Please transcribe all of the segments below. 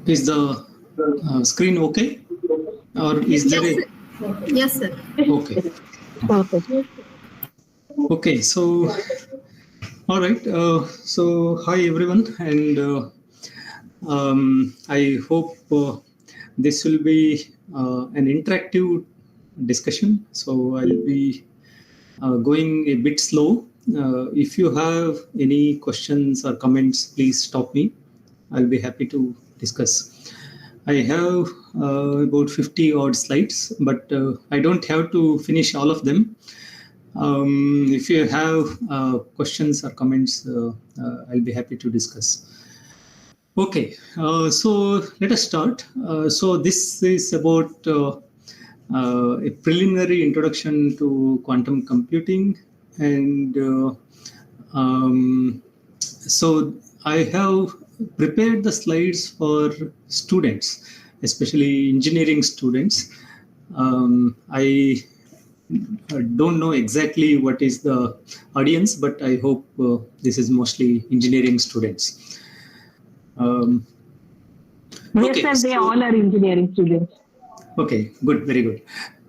Is the screen okay? Or is there a... Yes, sir. Okay. Okay, so, all right. So, hi everyone, and I hope this will be an interactive discussion. So, I'll be going a bit slow. If you have any questions or comments, please stop me. I'll be happy to discuss. I have about 50 odd slides, but I don't have to finish all of them. If you have questions or comments, I'll be happy to discuss. Okay, so let us start. So this is about a preliminary introduction to quantum computing, and so I have prepared the slides for students, especially engineering students. I don't know exactly what is the audience, but I hope this is mostly engineering students. Yes, sir, they all are engineering students. Okay, good, very good.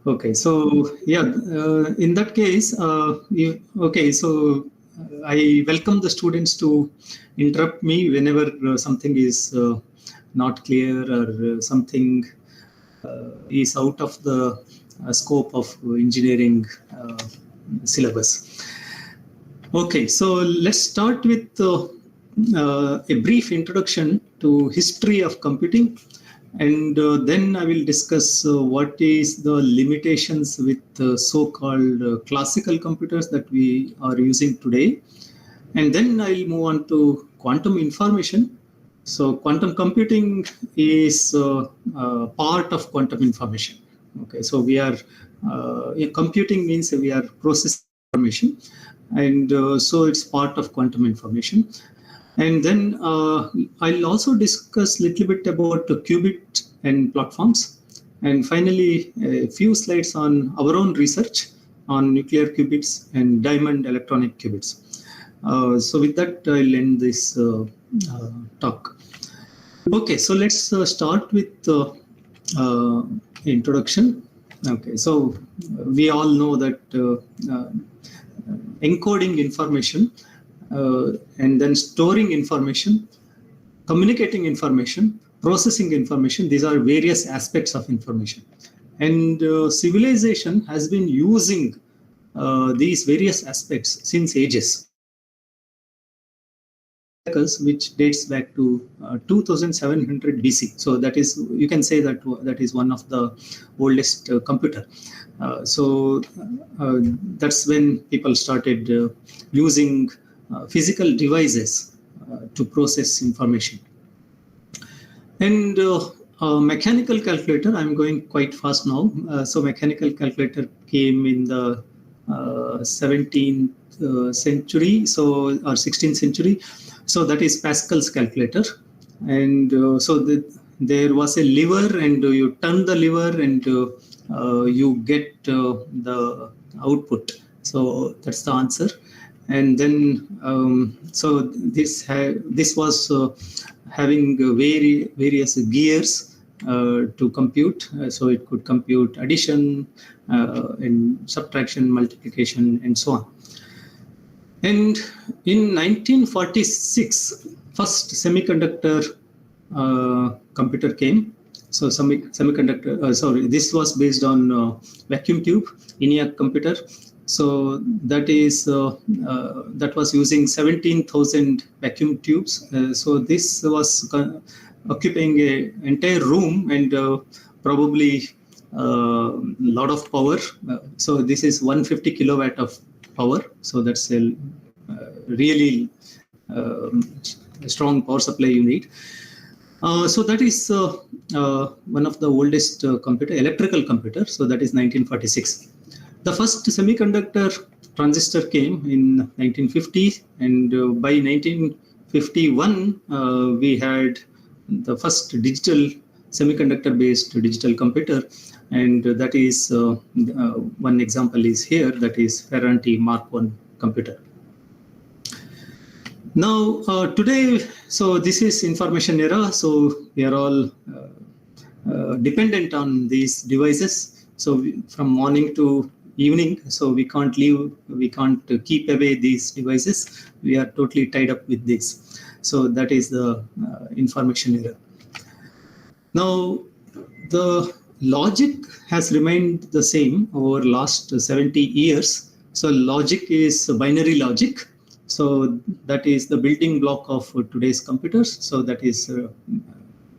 Okay, so yeah, in that case, I welcome the students to interrupt me whenever something is not clear or something is out of the scope of engineering syllabus. Okay, so let's start with a brief introduction to history of computing, and then I will discuss what is the limitations with so-called classical computers that we are using today, and then I will move on to quantum information. So quantum computing is part of quantum information. Okay, so we are computing means we are processing information, and so it's part of quantum information. And then I'll also discuss a little bit about qubit and platforms, and finally a few slides on our own research on nuclear qubits and diamond electronic qubits. So with that, I'll end this talk. Okay, so let's start with introduction. Okay, so we all know that encoding information and then storing information, communicating information, processing information, these are various aspects of information. And civilization has been using these various aspects since ages, which dates back to 2700 BC. So that is, you can say that that is one of the oldest computer. That's when people started using physical devices to process information. And mechanical calculator, I'm going quite fast now. So mechanical calculator came in the 17th century, so or 16th century. So that is Pascal's calculator. And there was a lever, and you turn the lever, and you get the output. So that's the answer. And then so this was having various gears to compute. So it could compute addition and subtraction, multiplication, and so on. And in 1946, first semiconductor computer came. So this was based on vacuum tube ENIAC computer. So that was using 17,000 vacuum tubes. So this was occupying an entire room, and probably a lot of power. So this is 150 kilowatt of power. So that's a really strong power supply you need. So that is one of the oldest electrical computer. So that is 1946. The first semiconductor transistor came in 1950, and by 1951 we had the first digital semiconductor-based digital computer, and that is one example is here, that is Ferranti Mark I computer. Now, today, so this is information era. So we are all dependent on these devices. So from morning to evening, so we can't leave, we can't keep away these devices. We are totally tied up with this. So that is the information era. Now, the logic has remained the same over last 70 years. So logic is binary logic. So that is the building block of today's computers. So that is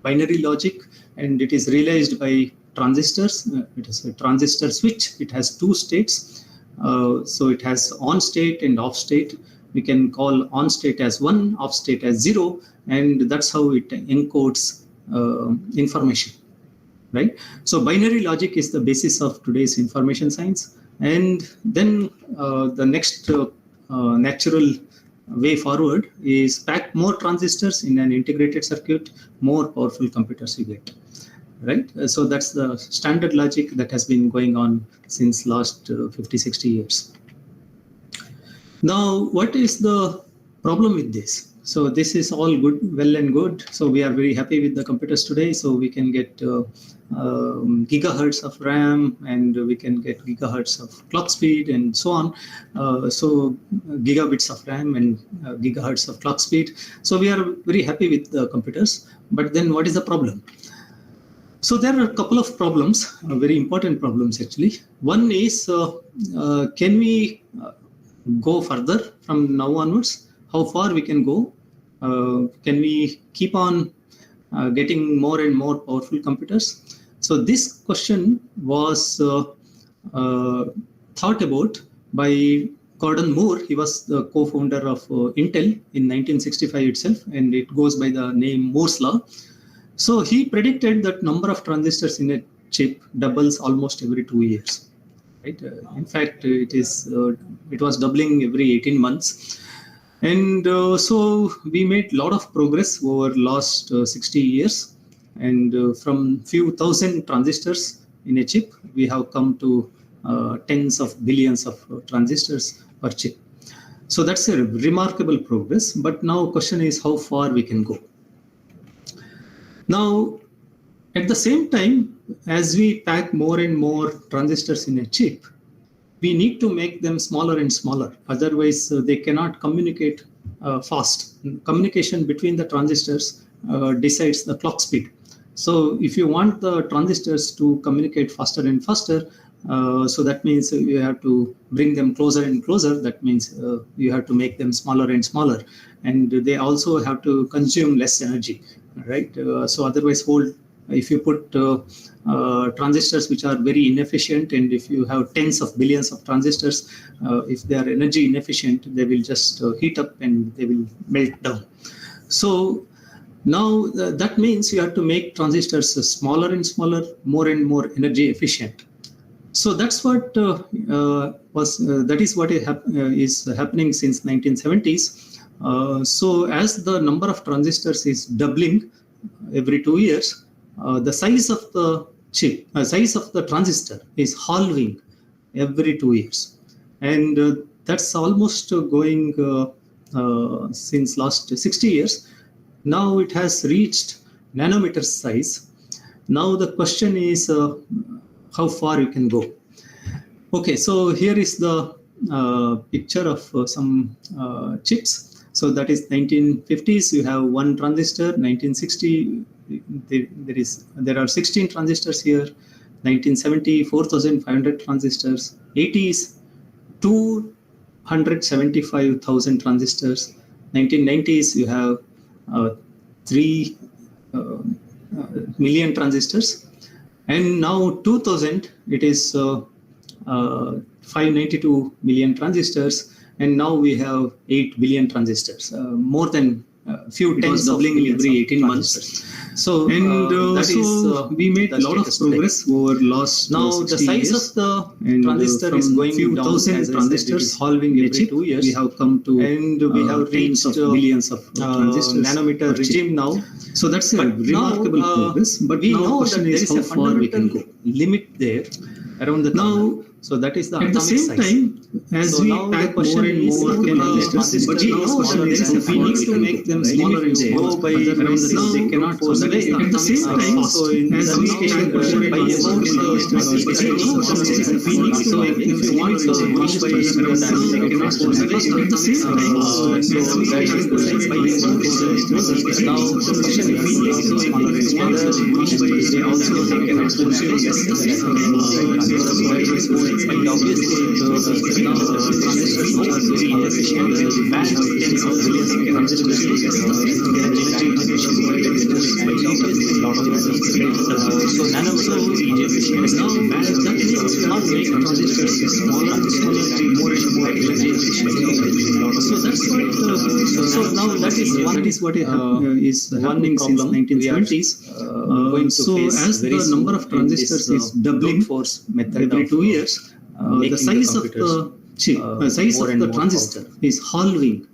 binary logic, and it is realized by transistors. It is a transistor switch. It has two states. So it has on state and off state. We can call on state as 1, off state as 0, and that's how it encodes information. Right? So binary logic is the basis of today's information science. And then the next natural way forward is pack more transistors in an integrated circuit, more powerful computers you get. Right? So that's the standard logic that has been going on since last 50, 60 years. Now, what is the problem with this? So this is all good, well and good. So we are very happy with the computers today. So we can get gigahertz of RAM, and we can get gigahertz of clock speed and so on. So gigabits of RAM and gigahertz of clock speed. So we are very happy with the computers. But then what is the problem? So there are a couple of problems, very important problems actually. One is, can we go further from now onwards? How far we can go? Can we keep on getting more and more powerful computers? So this question was thought about by Gordon Moore. He was the co-founder of Intel in 1965 itself, and it goes by the name Moore's law. So he predicted that number of transistors in a chip doubles almost every 2 years. Right? In fact, it was doubling every 18 months. And so we made a lot of progress over last 60 years. And from few thousand transistors in a chip, we have come to tens of billions of transistors per chip. So that's a remarkable progress. But now question is how far we can go. Now, at the same time, as we pack more and more transistors in a chip, we need to make them smaller and smaller. Otherwise, they cannot communicate fast. Communication between the transistors decides the clock speed. So if you want the transistors to communicate faster and faster, so that means you have to bring them closer and closer. That means you have to make them smaller and smaller. And they also have to consume less energy, right? So otherwise, if you put transistors which are very inefficient, and if you have tens of billions of transistors, if they are energy inefficient, they will just heat up and they will melt down. So now that means you have to make transistors smaller and smaller, more and more energy efficient. So that's what that is what is happening since 1970s. So as the number of transistors is doubling every 2 years, the size of the chip, size of the transistor is halving every 2 years, and that's almost going since last 60 years. Now it has reached nanometer size. Now the question is how far you can go. Okay, so here is the picture of some chips. So that is 1950s. You have one transistor. 1960. There are 16 transistors here. 1970, 4,500 transistors. 80s, 275,000 transistors. 1990s, you have 3 million transistors. And now 2000, it is 592 million transistors. And now we have 8 billion transistors, more than few tens doubling every 18 months. So we made a lot of progress over last. Now the size years. Of the transistor is going few down. Thousand transistors halving every 2 years. We have come to, and we have reached of billions of transistors nanometer regime now. So that's a remarkable progress. But we know that there is a far we can go. Limit there around the corner. Now So that is the at the same time, as so we now the pack question more and is, more transistors, but now there is a we need to make them smaller and go go by around the now they cannot. So that is at the same time, so in as we pack more and by more transistors, we need to make them if you want to reach by around they cannot. So at the same time, as we pack more and more transistors, now the question is, we need to smaller and smaller, they also they cannot consume less and obviously now transistors are very inefficient. Band tens of billions of transistors so nanometer regeneration now that is not make transistors smaller and smaller and more and more so that's what so now that is what is happening since 1970s. So as the number of transistors is doubling force method every 2 years, the size of the chip, size of the transistor is halving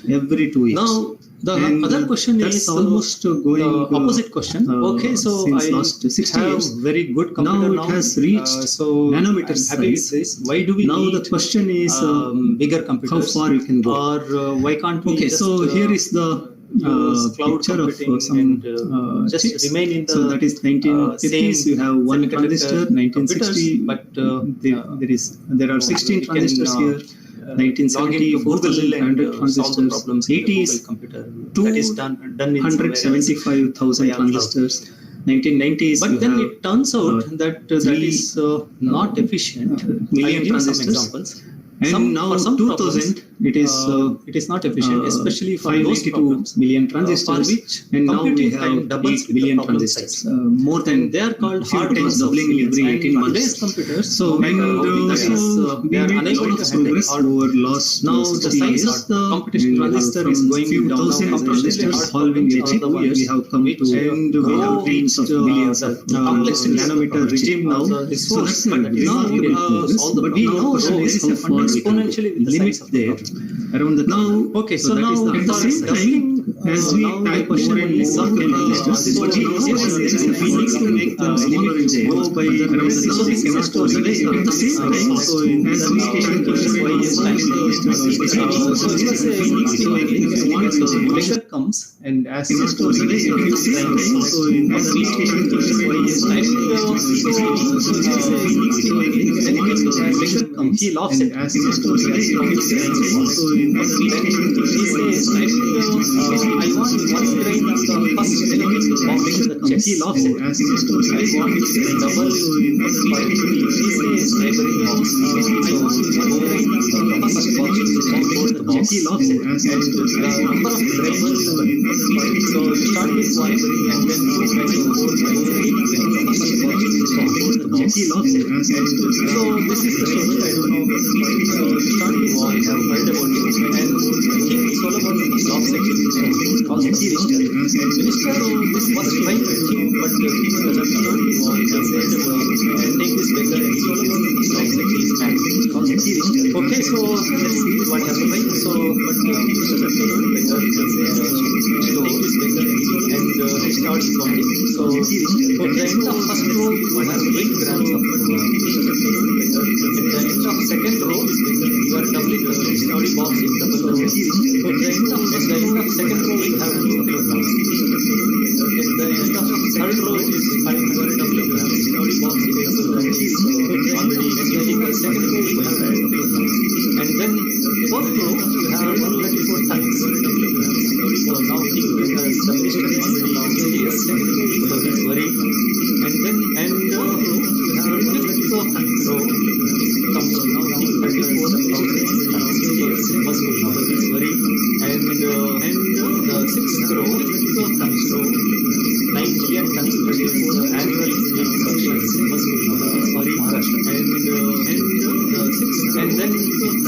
every 2 years. Now the other question is almost going opposite question. Okay, so since last 60 years, very good computer now it has reached so nanometer size. Why do we now need the question is bigger computers? How far you can go? Or why can't we? Okay, just, so here is the cloud picture of some just chips. Remain in the so that is 1950s. You have one transistor. 1960, but there are 16 transistors here. 1970 4,100 transistors. 80s computer that is done in 175,000 transistors. 1990s, but then it turns out that that is not efficient. Million transistors. Some examples. And now 2000 it is not efficient, especially for those problems million transistors which and now we have doubles billion transistors more than they are called hard times doubling every 18 months computers. So and they are unable to handle over last now the size of the competition transistor is going down. Now transistors halving every 2 years we have come to and we have reached billions of complex nanometer regime now. So that's now but we know there is a exponentially with the limit there around the now. Okay, so now at the same time as we pack more and more transistors, we need to make them smaller and go by around the now they cannot go away at the same time. So as we pack more and more transistors, we need to make it if you want pressure comes and as it goes away at the same time. So as we pack more and more transistors, we need to make it if you want pressure comes he laughs and as it goes away. So in the he says, I want one grain of the first element box in the chest. He laughs and as it goes away. I want double he says, library box. I want one grain of the first box before the box. He laughs and as it goes away. Number of grains. So you start with one and then you make a whole grain. He laughs and as it goes away. So this is the schedule. I don't know. So you start with one. I have heard about it. And King Solomon is log section called the minister. Minister this was trying to achieve, but King Solomon has said and take this beggar and Solomon is log section is back called the minister. Okay, so let's see what happened. So but King Solomon beggar is so take this beggar and he starts counting. So at the end of first row you have 8 grams of at the end of second row you are doubling the study box in double the at the end of second row you have 2 kilograms. At the end of third row it is 5 kilograms. Study box in double the already in the second row you have 2 kilograms. And then fourth row you have 134 tons. So now King the minister is already now in the second row so he's worried. And then you have 134 tons. So comes now King 34,000 tons. Yes, must be now he's worried. And the sixth row comes to 9 million tons produce annual production must be sorry Maharashtra. And the sixth and then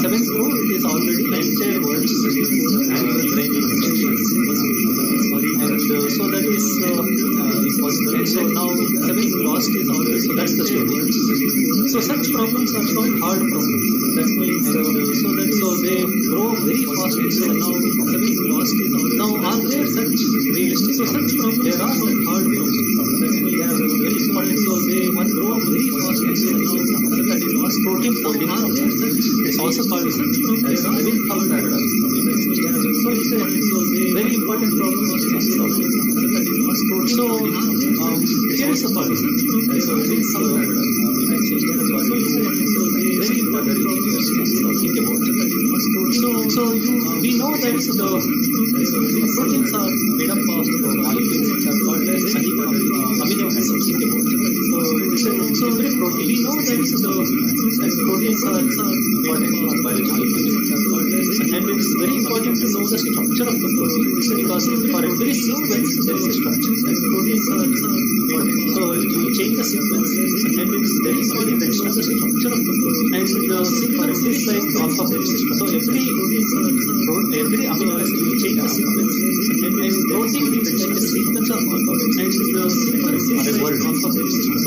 seventh row it is already 9 words annual grain production must be sorry. And so that is impossible. And so now seventh lost is already so that's the story. So such problems are called hard problems. That means so they grow very fast. So now seventh lost is already now are there such realistic so such problems there are some hard problems. That means they are very important. So they one grow very fast. So now that is lost. protein folding process. It's also called as Levin thumb paradox. So it's a very important problem. So here is the problem. So Levin thumb paradox. Very important to think about. We know that the proteins are made up of molecules which are called as amino acids. Think about. So every protein, we know that the proteins are important for biology, and it's very important to know the structure of the protein because for every sequence there is a structure. Proteins are important. So you change the sequence, and it's very important to know the structure of the protein. And the sequence is like alphabet system. So every amino acid will change the sequence, and protein will change the sequence of alphabets, and the sequence is a word alphabet system.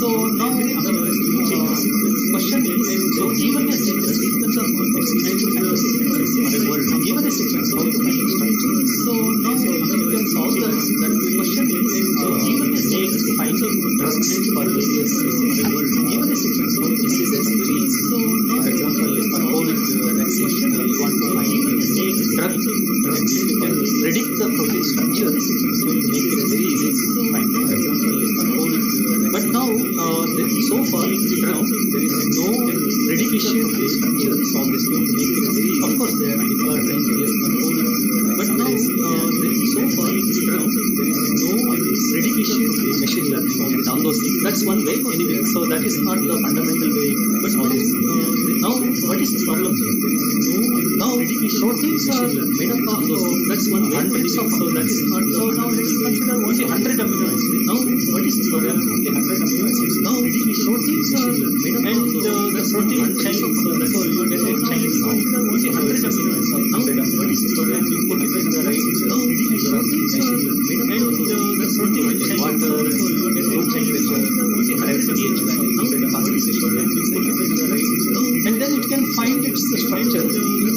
So now amino acid will change the sequence. Question is, so given a sequence of alphabets, and the sequence is a word, given a sequence, how to find the structure? So now you can solve that. The question is, so given a sequence to find the drugs for various word, given a sequence, how this is very easy. So now, for example, for COVID vaccine, you want to find a drug, you can predict the protein structure, so you make it very easy to find. For example, for COVID, but now so far the drug, there is no prediction protein structure. Solve this one to make it very easy. Of course, there are people are trying to use for COVID, but now so far the drug, there is no prediction machine learning and all those things. That's one way anyway. So that is not the fundamental way. But now what is the problem here? Now proteins are made up of that's one hundreds of, so that is not. So now let's consider only 100 amino acids. Now what is the problem? Only 100 amino acids. Now proteins are made up and the protein chain, so that's all you get a chain now. Only 100 amino acids. Now what is the problem? You put it in the right. Now proteins are made up and the protein chain, water, room temperature, only 100 pH value. Now the concentration and you put it in the right. And then it can find its structure. Every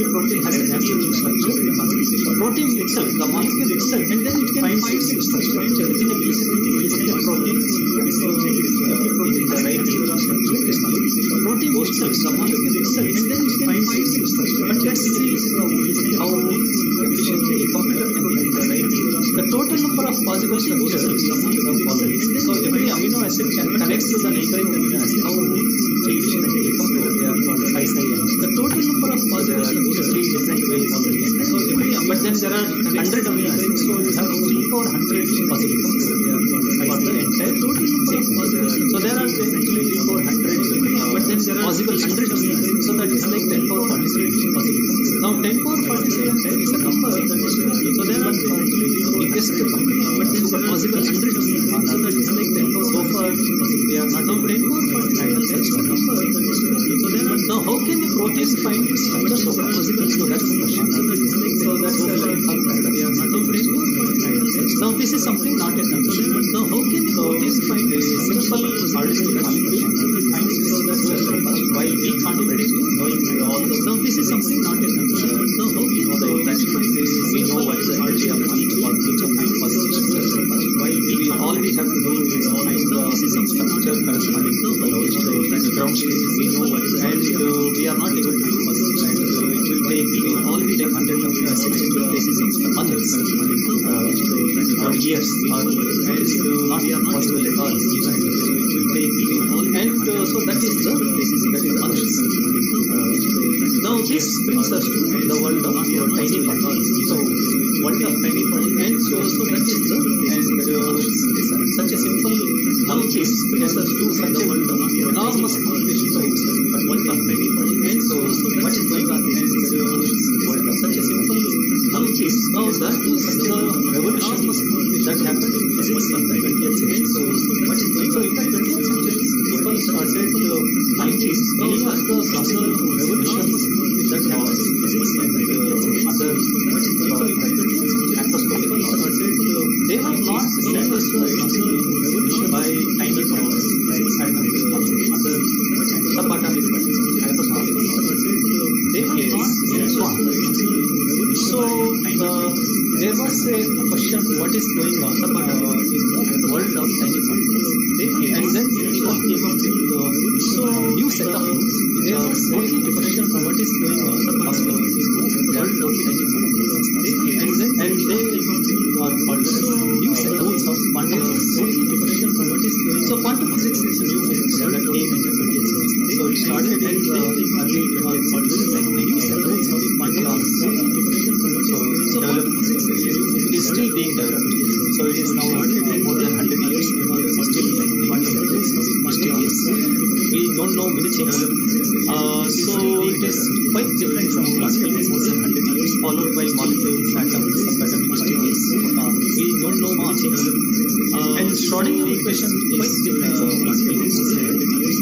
protein has a natural structure. Protein itself, the molecule itself, and then it can find its structure within a protein. Every protein has a right structure. Protein itself, the molecule itself, and then it can find its structure. But let's see how efficiently a computer can find the right. The total number of possible structures is the following. So every amino acid can connect to the neighboring amino acid. How efficiently they are called IISER. The total number of possible structures is different ways. So but then there are 100 amino acids. So you have 300-400 possibilities for the entire total number of possibilities. So there are actually 300-400, but then there are possible 100 amino acids. So that is like 10 power 47 possibilities. Now 10 power 47 is a number that is so there are actually biggest number, but then the possible 100 amino acids. So that is like 10 power so far they are not now 10 power 49 is the number that is so there are. Now how can a protein find its structure so far possible? So that's the question. So that's the paradox. They are not now 10 power 49. Now this is something not a condition. Now how can a protein find a simple artificial molecule? So that's just why we can't predict knowing all the. Now this is something not a condition. Now how can the interaction we know what is the energy of each molecule to find positive structure? Why we already have to know is find the structure corresponding to the ground state. We know what is and we are not able to do positive and it will take already take 100 amino acids. It will take months corresponding to years or not possible at all. Even it will take and so that is the now this brings us to the world of tiny particles. So world of tiny particles, and so that is the and such a simple this brings us to such a world of enormous complications. But world of tiny particles, and so what is going on in this world of such a simple this now that is the revolution that happened in physics of the 20th century. So what is going on in the 20th century? People started finding many of the classical revolutions that happened in physics and other macroscopic they were not satisfied by tiny particles like atoms or other subatomic particles, microscopic particles. They were not satisfied. So there was a question: what is going on? world of tiny particles. And then Newton came up with new set of rules which are totally different from what is going on in the classical world of tiny particles. And they are called new set of rules of quantum physics, totally different from what is going on. So quantum physics is a new physics that came in the 20th century. So it started in the early 20th century, like the new set of rules of quantum physics, totally different from what is going on. So quantum physics is still being developed. So it is now more than 100 years. Still quantum physics is mysterious. We don't know many things. So it is quite different from classical physics, more than 100 years, followed by molecules, atoms, subatomic mysterious. We don't know much. And Schrodinger equation is quite different from classical physics,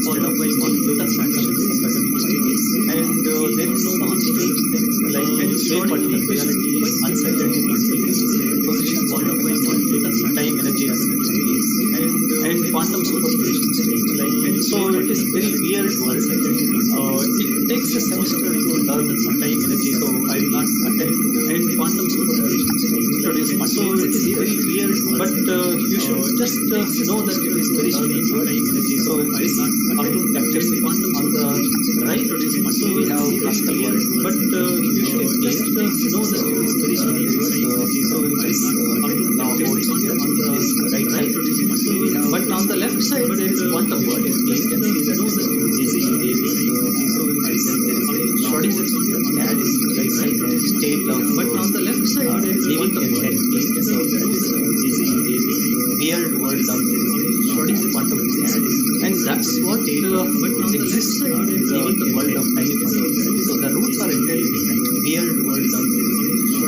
followed by molecules, atoms, subatomic mysterious. And there is no much strange things like Schrodinger equation is uncertainty, position, followed by molecules, time, energy, and quantum superposition state. So it is very weird world. It takes a semester to learn time, energy. So I will not attempt to end quantum superposition state. So it is very weird, but you should just know that it is very strange time, energy. So this cartoon captures the quantum on the right. So we have classical world, but you should just know that it is very strange. So this cartoon captures the quantum on the right side. But on the left side there is quantum world. You can see that Schrodinger that is right side state of. But on the left side there is quantum world. So that is weird world of Schrodinger quantum physics, and that's what exists in the world of tiny particles. So the rules are entirely different. Weird world of.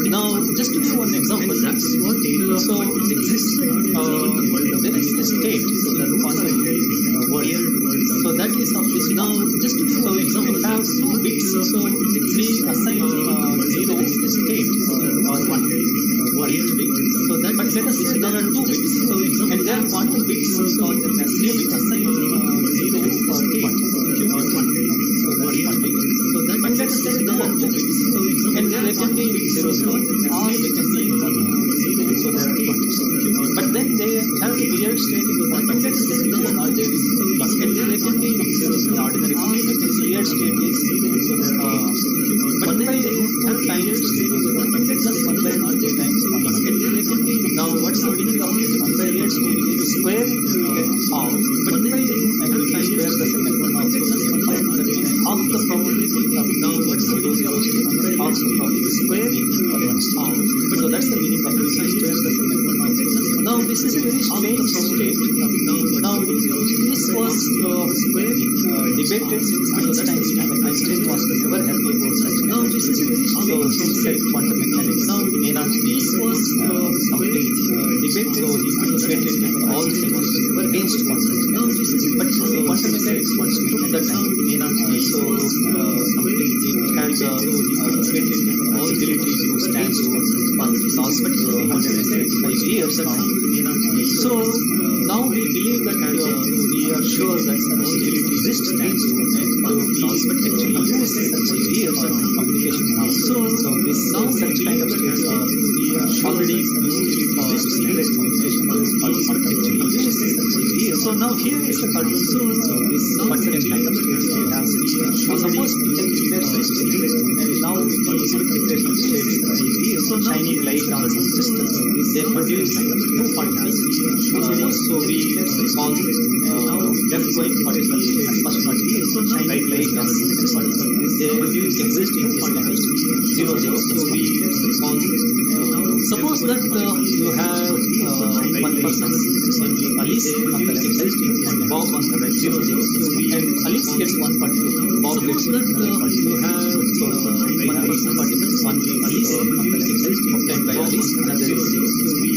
Now, just to give one example, that's what so it exists in the world of. There is a state, so the quantum world. So that is of this. Now, just to give an example, we have 2 bits. So we assign 0 state or 1 for each bit. So that, but let us say there are 2 bits. So and there are quantum bits. So then as 3 bits assign 0 for state or 1. So that's 1 bit. So that, but let us say there are 2 bits. And there can be 0, 0, or they can be 1, 0. So there are 2 bits. But then they have a weird state in the one. But let us say there are there is plus, and there can be 0, 0, ordinary. Weird state is 0. So there are. But then they have tiny state is 1. But let us 1 by r times 1. And there can be. Now what's the meaning of this 1 by weird state? If you square it, you get half. But then and you square the second one also half the probability of. Now what's the meaning of 1 by half the probability? Square it or half. But so that's the meaning of this. Square the second one also. Now this is a very strange state. Now this was debated since Einstein's time. Einstein was never happy about such. Now this is a very strange said quantum mechanics. Now may not be completely debated. So he debated all things were against quantum mechanics. But quantum mechanics once took the time may not be so completely. It had debated all ability to stand laws, but 135 years now. So now we believe that we are sure that possibility exists and laws, but actually use such years of communication now. So this now such kind of states we are already used for secret communication, but actually use such years. So now here is a cartoon. So this now such kind of states we have. Suppose we can declare such states, and now we can declare such states. So shining light on some systems, they produce 2 particles. So we call left-going particles as first particle. So right light on the second particle. They produce existing particles 0, 0. So we call. Suppose that you have one person, Alice on the left side and Bob on the right, 0, 0. And Alice gets 1 particle. Bob gets that you have one person particles, 1 Alice on the left side, obtained by Alice, another 0, 0.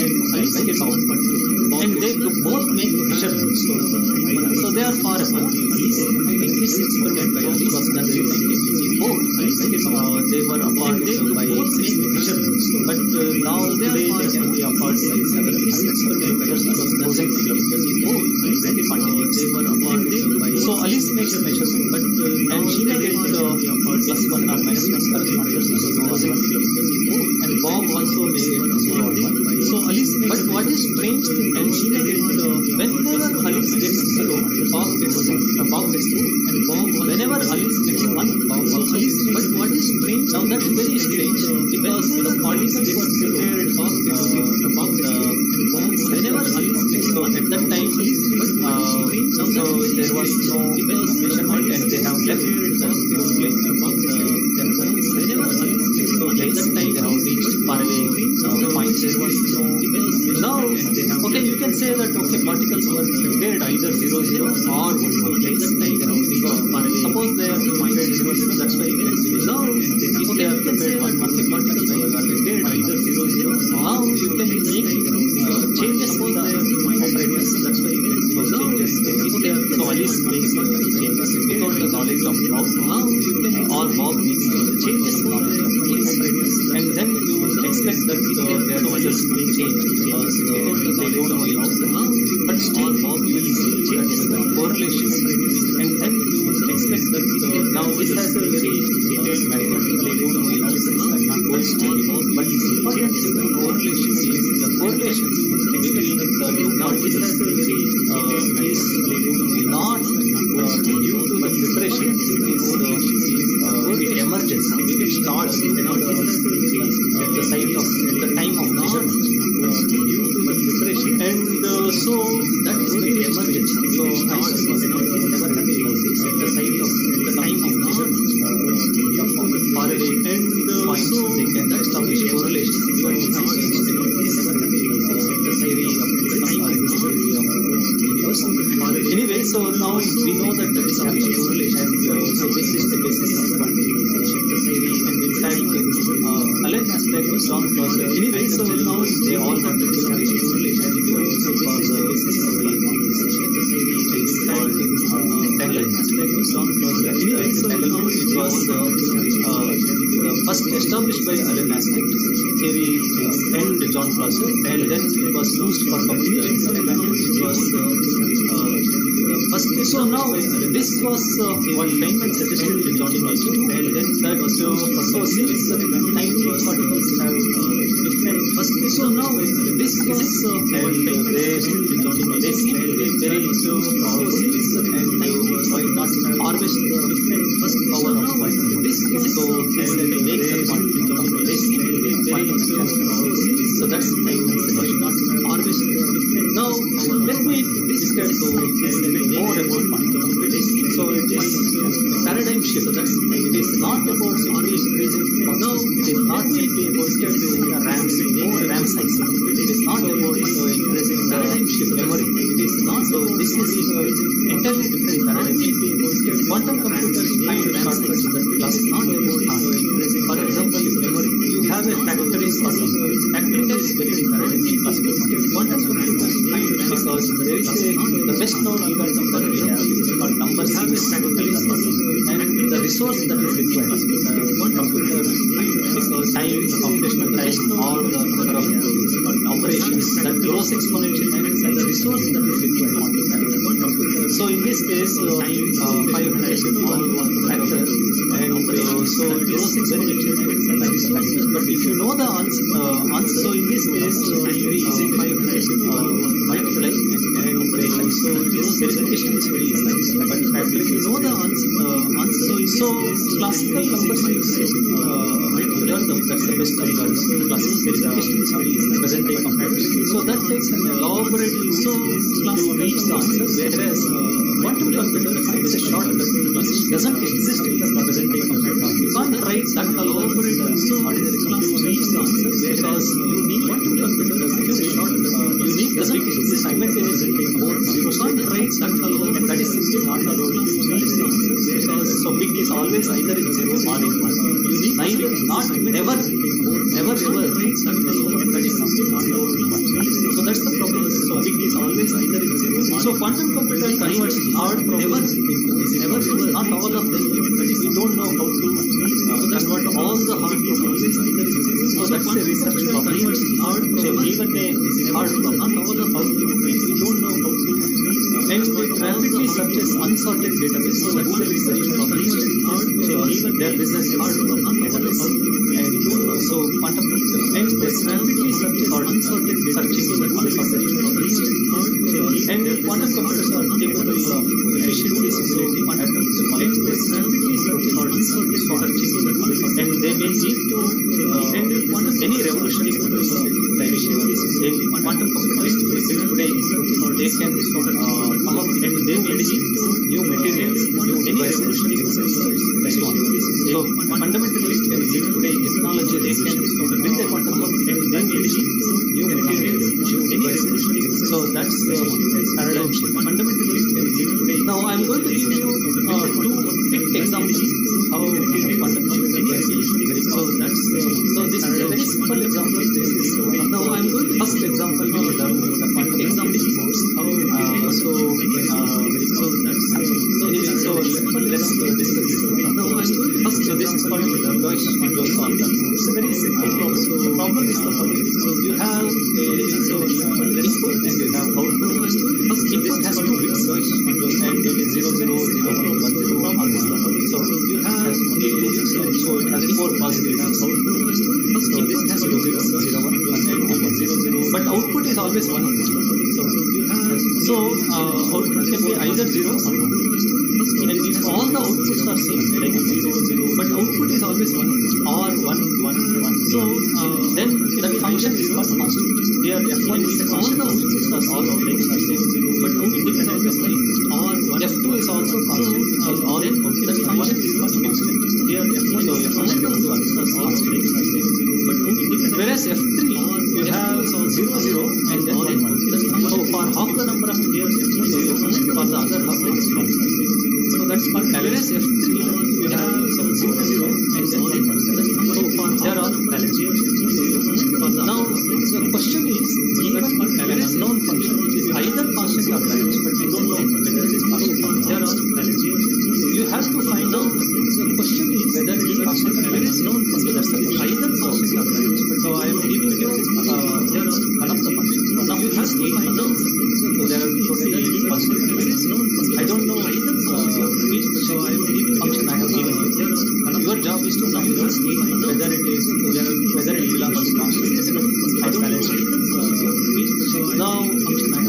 And Alice gets 1 particle. And they both make measurements. So they are far apart. Alice in this experiment by Alice was done in 1954. They were apart by both make measurements. But now today they can be apart by 7. This experiment by Alice was done in 1954. They were apart by. So Alice makes a measurement, but and she may get +1 or -1 corresponding to 0 or 1. And Bob also made it 0 on 1. So Alice, but what is strange thing, and she made it whenever Alice gets 0, Bob gets 2, and Bob whenever Alice gets 1, Bob also gets 2. But what is strange? Now that's very strange because the particles were prepared about whenever Alice gets 1 at that time. So there was no measurement, and they have left the display about whenever Alice gets 1 at that time they have reached faraway points. There was no now. Okay, you can say that okay, particles were prepared either 0, 0 or 1, 1. At that time they have reached faraway. Suppose they are prepared 0, 0. That's why now okay, you can say that okay, particles were prepared either 0, 0. Now you can make changes in the operators. That's why changes. Okay, so Alice makes changes without the knowledge of Bob. Now you can all Bob makes changes in the operators, and then you expect that their results may change because they don't know each other. But still Bob will see changes in the correlation, and then you expect that now this has a very detailed method. They don't know each other and not going still, but important in the correlation is the correlation between the two particles is not due to the preparation. It emerges. It starts at the site of at the time of measurement due to the preparation, and so that is the emergence. So I never had this at the site of at the time of measurement faraway, and so they can establish correlation. So anyway, so now we know that there is a correlation, and so this is the basis of quantification. And in fact, Alan aspect was John Clauser. Anyway, so now they all got the correlation. So for the basis of quantification, is called entanglement aspect was John Clauser. Anyway, so now it was first established by Alan aspect theory and John Clauser, and then it was used for computation. It was first. So now this was what Feynman suggested to John Clauser, and then that was so since tiny particles have different first. So now this was what Feynman suggested to John Clauser. They seem to be very powerful, and why not harvest the different first power of quantum? This so and make the quantum. They seem to be very powerful. So that's Feynman suggestion. Not harvest the different. Now let me discuss more about quantum computation. So it is paradigm shift. That's it is not about simply increasing. No, it is not simply about the RAM size. It is not about increasing paradigm shift memory. It is not. So this is entirely different paradigm shift. Quantum computers find shortcuts that is not about increasing. For example, memory. You have a factoring problem. Factoring is very paradigm shift. Quantum computers find because there is the best known algorithm that we have called numbers have a factoring problem, and the resource that is required one computer because time, computational time, all the number of operations that grows exponentially, and the resource that is required one computer. So in this case, time 500 is one factor, and so it grows exponentially and the resources. But if you know the answer, so in this case, we using 500 multiply and operation. So this verification is very easy. But if you know the answer, so classical number series algorithm, that's the best algorithm. Classical verification is very easy. Present day computation. So that takes an elaborate to reach the answer. Whereas quantum computer is a shortcut. It doesn't exist in the present day computer. You can't write that elaborate ordinary class to reach the answer because you need quantum computer as a shortcut. You need doesn't exist simultaneously both zero can't write that alone, and that is simply not allowed to reach the answer because so big is always either in zero or in one. You need neither, not never ever write that alone, and that is simply not allowed in one. So that's the problem. So big is always either in zero or so quantum computer converts hard problems never not all of them. We don't know how to convert all the hard problems either in zero. So that's a research problem. Converts hard problem. Even a hard problem, not all of how to. We don't know how to. And it rapidly searches unsorted database. So that's the research problem. So even their business hard problem, not all of how to. so quantum computer, and this rapidly searching unsorted searching and quantum computers are capable of efficiently simulating atoms and this rapidly searching and they may lead to any revolutionary quantum computers today they can come up and they will lead to new materials, any revolutionary so fundamentally today technology they can build a quantum and they will lead to new materials, any revolutionary so that's the paradigm shift. Fundamentally today now I'm going to give you two quick examples how quantum computing can be so that's so this is a very simple example. This is now I'm going to first example we learn the quantum example course how so that's so let's discuss this now I'm going to first so this is called the Deutsch solve the course. It's a very simple problem. So the problem is the following. So you have a so input and you have output. First input has two bits and it is 0 0 0 1 1 0 1 is the following. So you have only two bits so it has four possibilities. First input has 0 0 0 1 and it is 0 0 but output is always 1 so you have so output can be either 0 or 1 and if all the outputs are same like 0 0 but output is always 1 or 1 1 1 so then that function is not constant. Here f1 is all the outputs are all outputs are same but output is always 1 or 1 f2 is also constant because all that function is not constant. Here f1 so f1 and f2 are constant but whereas f3 you have 0 0 and then 1 1 so for half the number of years for the other half it is 1 so that's called whereas f3 you have 0 0 and then 1 1 so for they are all balanced. Now the question is given whereas known function is either constant or balanced but we don't know whether it is constant or they are all balanced. You have to find out the question is whether it is constant or whereas known function that's either constant or balanced. So I am giving you one of the functions. Now you have to find out so there are totally constant or whereas known function. I don't know either which so I am giving function I have given you. Your job is to know whether it is whether it belongs to constant or balanced. Now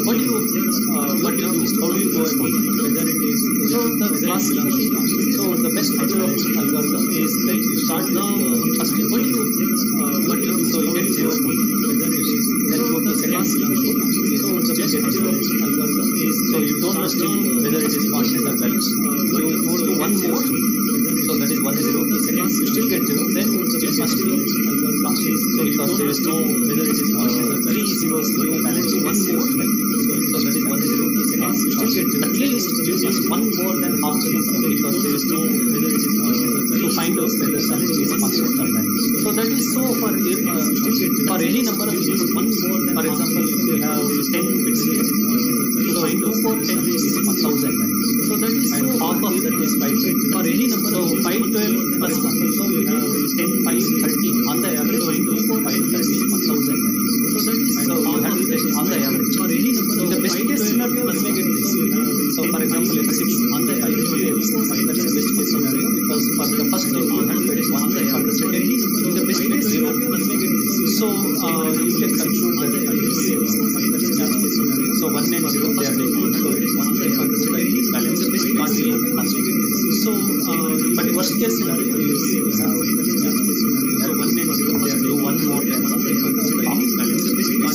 what do you how do you go about it? Whether it is so the classification so the best method of algorithm is like you start now first what do you so you get 0 whether it is then go to second so the best method of algorithm is so you don't know still whether it is constant or balanced you go to one more so that is 1 0 second you still get 0 then it must be constant so because there is no whether it is constant or 3 zeros you balance one more so that is 1 0 second you still get 0 at least you use one more than half the number because there is no whether it is constant to find out whether something is constant or balanced so that is so for any number of inputs one more than for example if you have 10 bits here so 2 for 10 is 1000 so that is so half of that is 5 for any number so 512 for example so you have 10 5 30 on the average 2 for 5 30 1000 so that is so you have to best on the average for any number in the best case scenario you may get this so for example if 6 on the average that's the best case scenario because for the first 200 is 1 on the average second in the best case 0 you may get this so you can conclude that so 1 and 0 they are equal so it is 1 on the average second balance the best not 0 so but worst case scenario you have so 1 and 0 they are do one more than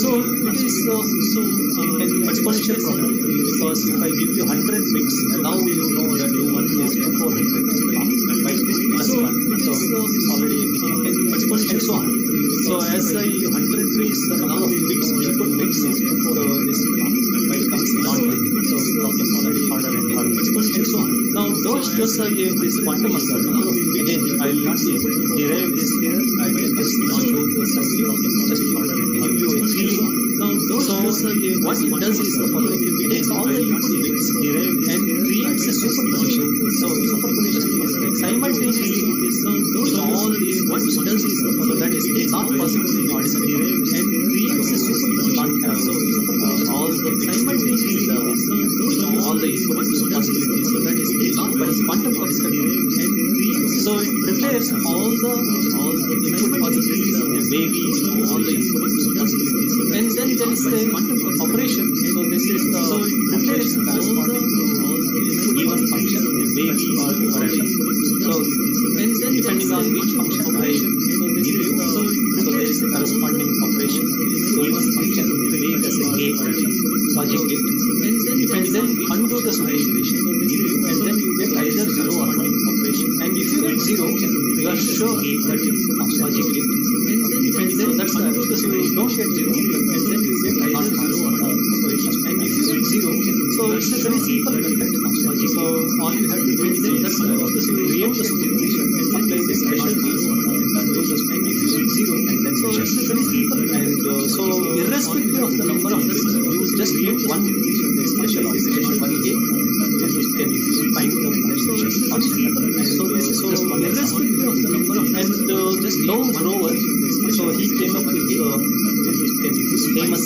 so it is an exponential problem because if I give you 100 bits now you know that you 1 is 400 by 2 plus 1 so it's already exponential and so on so as I 100 is the number of bits input bits so this becomes non-binding so it is already harder and harder and so on. Now those gave this quantum algorithm again I will not be able to derive this here I will just not go to the circuit just harder and give you a feeling. Now those what it does is the following it takes all the input bits derived and creates a superposition so superposition is like simultaneously it is doing all these what it does is the following that is not possible in ordinary derived and creates a superposition so all the simultaneously doing all the input possibilities so that is not by quantum perspective. So it prepares all the input possibilities in a way we know all the input possibilities. And then there is a quantum operation. So this is the prepares corresponding to input given function in a way we call operation. So and then depending on which function I give you, so there is a corresponding operation. So given function will be made as a gate, logic gate. And then undo the superposition, and then you get either 0 or 1 operation. And if you get 0, you are sure that it is logic gate. And then that's the undo the superposition. You don't get 0, and then you get either 0 or 1 operation. And if you get 0, so it's a very simple method. So all you have to do is that's the create the superposition and apply the special rule and undo the superposition. And if you get 0, and then so it's a very simple. And so irrespective of the number of you just give one special operation, one gate, and you can find the function. So this is just one irrespective of the number of, and just low grower. So he came up with this famous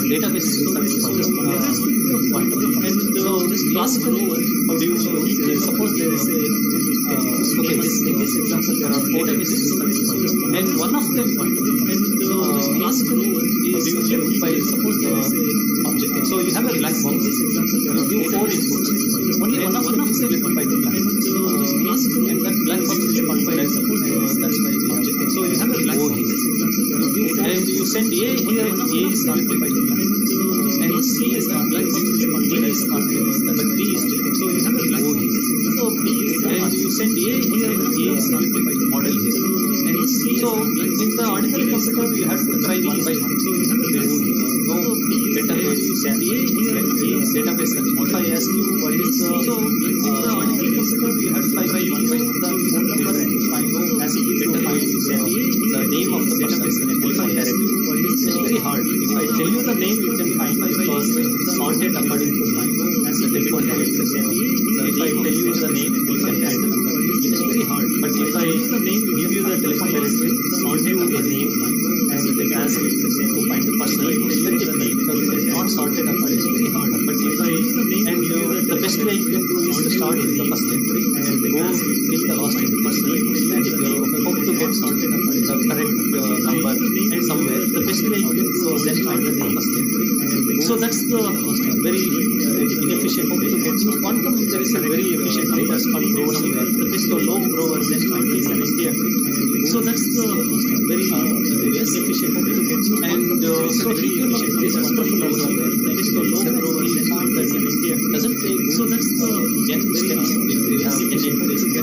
database service quantum. And this classical view. So he suppose there is a okay. In this example, there are 4 databases, and one of them and classical is given by suppose the object. So you have a black box. This example, there are 4 inputs. Only one of them is given by the black box. Classical and that black box is given by suppose that's by the object. So you have a black box. And you send A here. A is not by the black box. And C is not black box. D is not but B is given. So you have a black box. So B is and you send A here. A is not by the model here. And C. So in the ordinary computer you have to try one by one. So you have a no better way to send A here. A is database search. If I ask you what is the so in the ordinary computer you have to try one by one the phone number and find as it to find the name of the database in a telephone directory. It's very hard. If I tell you the name, you can find because it's sorted according to as a telephone directory. If I tell you the name, you can find the number. It's very hard. But if I the name, give you the telephone directory, sort you a name, and it has to find the person. It's very difficult because it is not sorted according. It's very hard. But if I and the best way you can do is to start with the first entry and go till the last entry first and hope to get sorted according the correct number and somewhere. The best way you can do is then find the first entry. So that's the very inefficient way to get. So quantum there is a very efficient way that's called grower. The best low grower then find is an Indian. So that's the very efficient way to get. And so he came up with this wonderful algorithm. It's the low grower then find that in India doesn't take. So that's the n steps we have in entries. And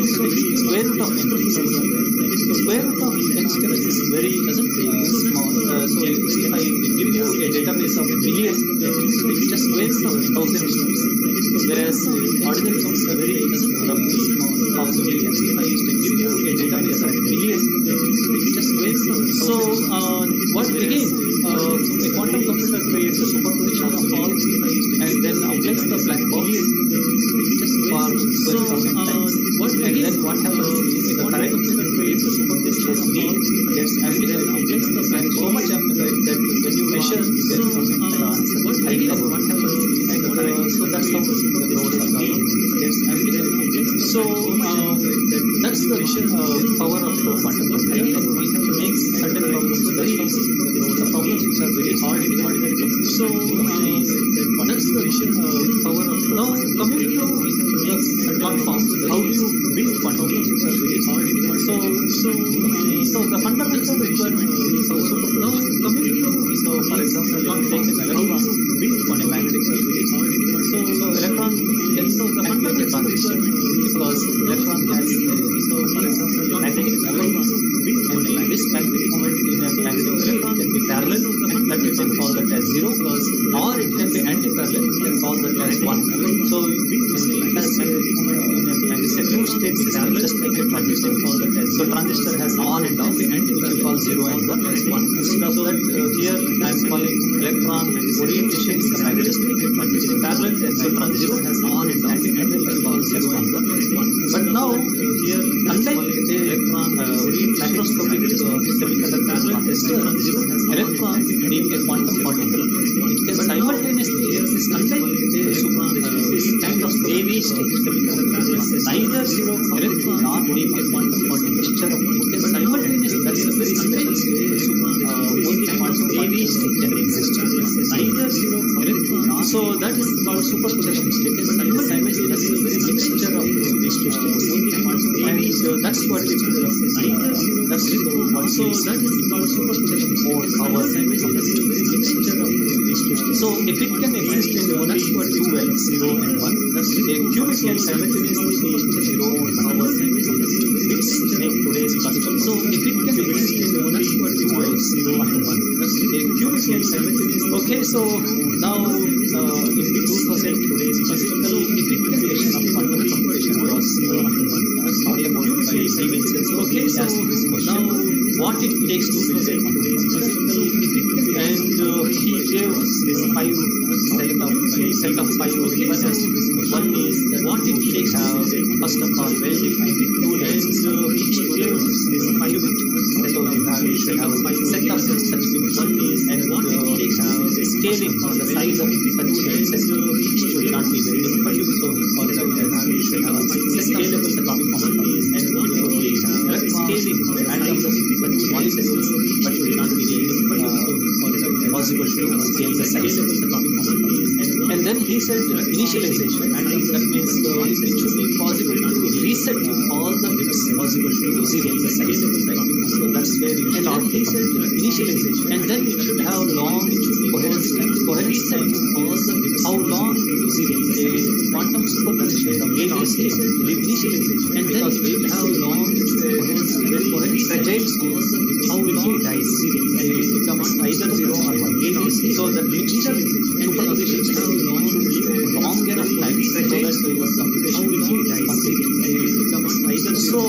so the square root of n. Square root of n steps is very doesn't take small. So if I give you a database of millions, so it's just square root of 1,000 steps. Whereas ordinary comes a very roughly small of the millions. If I used to give you a database of millions, so it's just square root of. So what again? A quantum computer creates a superposition of all and then applies the black box just for square root of n times. And then what happens is the correct computer creates a superposition of b gets amplified. It gets the black so much amplified that when you measure you get the answer. What happens is and so that's how the growth of b gets amplified. So that's the power of the quantum computer. We have to make certain problems very easy. The problems which are very hard in ordinary computer. So that's the power of now coming to the platforms. How do you build quantum which are very hard in so the fundamental requirement is also now coming to for example not take an electron build quantum magnetics are very hard. So electron so the fundamental transition because electron has for example magnetic electron and this magnetic moment in a magnetic electron can be parallel and that we can call that as 0 or it can be anti-parallel we can call that as 1. So it has magnetic moment in a magnetic two-state system just like a transistor call that as so transistor has on and off which we call 0 and 1 as 1. Instead of that here I am calling electron orientation is the magnetic transistor parallel and so transistor has on and off which we call 0 and 1 as 1. But now here unlike electron macroscopic semiconductor transistor, electron being a quantum particle, it can simultaneously exist unlike this kind of wavy state. Neither electron nor being a quantum particle, it can simultaneously, that's a very special state. Only quantum wavy state can exist. Neither electron, so that is called superposition state. Simultaneously, that's a very mixture of these two states. And that's what it is. That's so that is called superposition mode. Our simultaneously very mixture of these two states. So a bit can exist in that's what 2 L 0 and 1. That's a qubit can simultaneously be 0 and our bits make today's custom. So a bit can exist in that's what 2 L 0 and 1. That's a qubit can simultaneously. Okay, so now in the 2000 today's classical implementation of quantum computation was talking about by Stephen says, okay, so now what it takes to build a quantum and he gave this set of five requirements. One is that what it takes to first of all well-defined tool and each gave this five so we should have five set of such things. One is and what it takes scaling on the size of such set should not be very difficult. So he calls out that we should have scalable platform and what it takes scaling the atoms of such molecules but should not be possible to scale the size of the platform. And then he said initialization, and that means it should be possible to reset all the bits possible to zero the size of the platform. So that's where you start. And then he said initialization, and then it should have long coherence time, all the bits. How long to zero a quantum superposition of gain state initialization, and then it will have long coherence, very fragile state. How will it dies and it will become either 0 or 1 gain state. So the mixture superposition should have long enough time fragile state of computation will it dies and it will become either so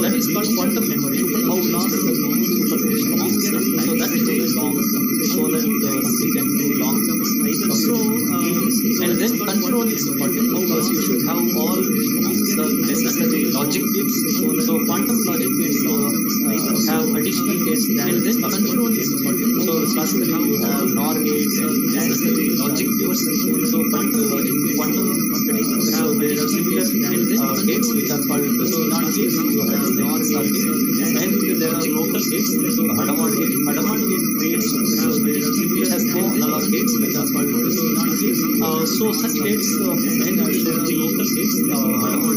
that is called quantum memory. How long is the long superposition? Long enough time. So that is very long. So that it can do long either so and then control is important because you should have all the necessary logic gates. So quantum logic gates have additional gates and then control is important. So classically you have NOR gates and necessary logic gates. So quantum logic, quantum computing have there are similar gates which are called not gates. You have NOR gates and there are local gates. So Hadamard gate creates it has no analog gates which are called not gates. So such gates and the local gates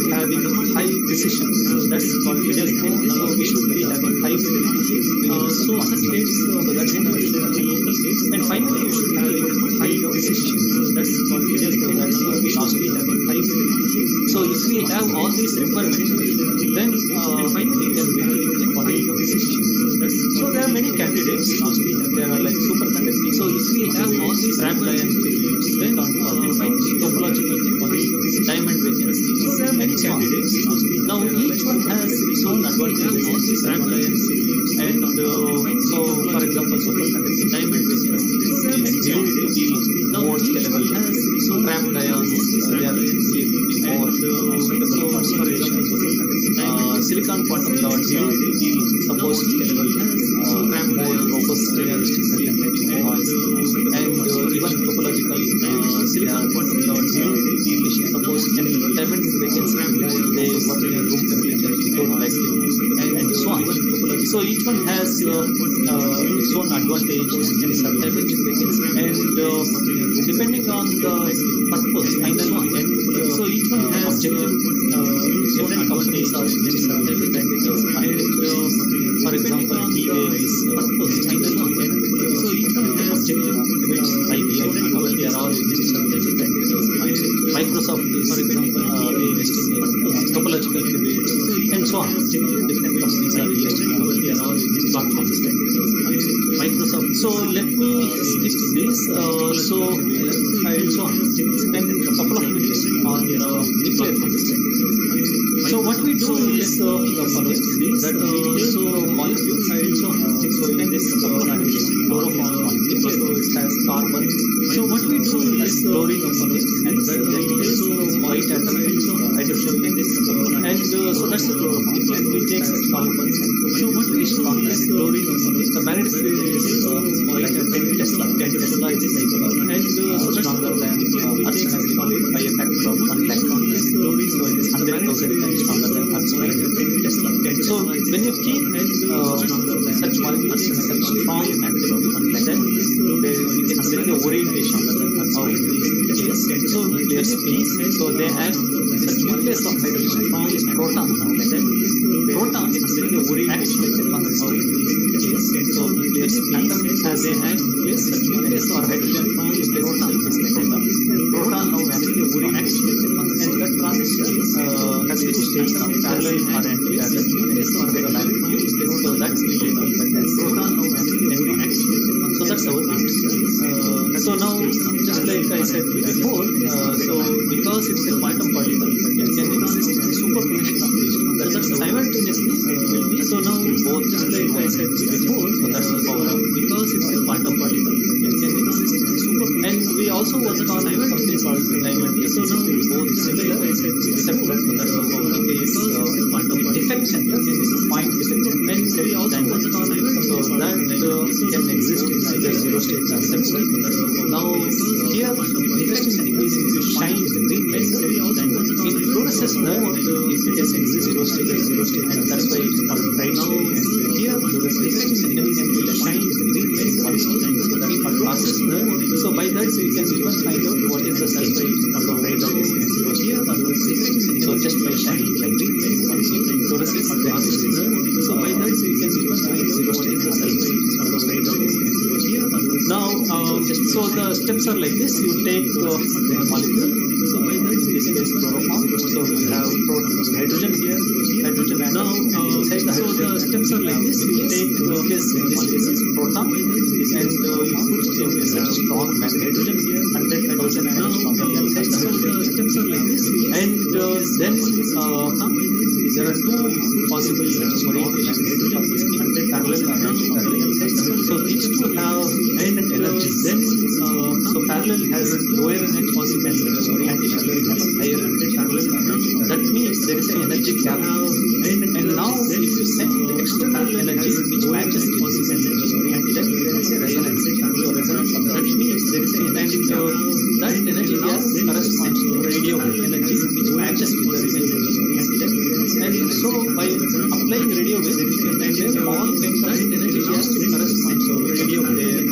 having high precision. That's called it has no analog. We should be having high fidelity. So such gates that should be local gates. And finally you should have high precision. That's called it has no that's we should be having high fidelity. So if we have all these requirements, then finally then we will get high precision. So there are many candidates. There are like superconducting. So if we have all these ramp ion techniques, then topological technology, diamond vacancy. So there are many candidates. Now each one has its own advantages. All these ramp ion techniques, and so for example, superconducting, diamond vacancy, now each level has its own ramp ions. They are more suitable for simulation. Silicon quantum dots are supposed level ramp more robust realistic and even topological silicon quantum dots suppose can diamond vacancy they work in room temperature without vacuum and so on. So each one has its own advantage and disadvantage and depending on the purpose final one and so each one has objective different companies are very certain and for example D-Wave is purpose final one and so each one has objective which IBM Google they are all very certain Microsoft is for example investing in topological qubits and so on. Different companies are investing in Google they are all platforms Microsoft. So let me skip this so and so on. Spend a couple of minutes on nuclear physics. So what we do is the following that so molecule and so on. So then this chloroform molecule so it has carbon. So what we do is chlorine and that so white atom hydrogen, and so that's the chloroform. And we take such carbons and so what is strong as chlorine. The magnetic field is like 10 Tesla. 10 Tesla is like, and so stronger than Earth's magnetic field by a factor of 1 lakh. Chlorine, so it is 100,000 times stronger than Earth's magnetic field. Tesla. So when you keep such molecules in such strong magnetic field, then we can say the orientation of Earth's so nuclear space. So they have such nucleus of hydrogen forms proton. Then protons consider the orientation of Earth's so nuclear atom has a nucleus, such nucleus or hydrogen forms proton. Proton now has the orientation and that transition has two states of parallel or anti-parallel nucleus or parallel. So that's the proton now has the orientation. So that's our so now just like I said before, so because it's a quantum particle, it can exist in superposition of these two. So that's simultaneously it will be. So now both just like I said before, so that's the power because it's a quantum particle, it can exist in superposition. And we also work on something called diamond. So now both similar except that so that's the power is quantum defect center. This is point defect center. And we also work on so that can exist in either zero state or semi. Now here defect center is shine the green light. It fluoresces that if it is exist zero state, and that's why it's called bright state. Here defect center can be shine the green light, so that's called fluoresces. So by that we can even find out what is the surface of the bright state. Here so just by shining like green light, fluoresces or fluoresces. So by that we can even find out what is the surface of the bright state. Now so the steps are like this. You take the molecule. So by that in this case chloroform. So we have hydrogen here. Hydrogen now inside the hydrogen. So the steps are like this. You take this proton and you put such strong hydrogen here. 100,000 times stronger than inside the hydrogen. So the steps are like this. And then there are two possible orientations of this 100 parallel and anti-parallel. So these two have energy. Then so parallel has lower energy possible and anti-parallel has higher energy. That means there is an energy gap. And now if you send extra parallel energy which matches the positive energy, then there is a resonance. So resonance of that means there is an energy gap. That energy gap corresponds to radio wave energy which matches with the resonance. And so by applying radio wave, and then all kinds of energy gap corresponds to radio wave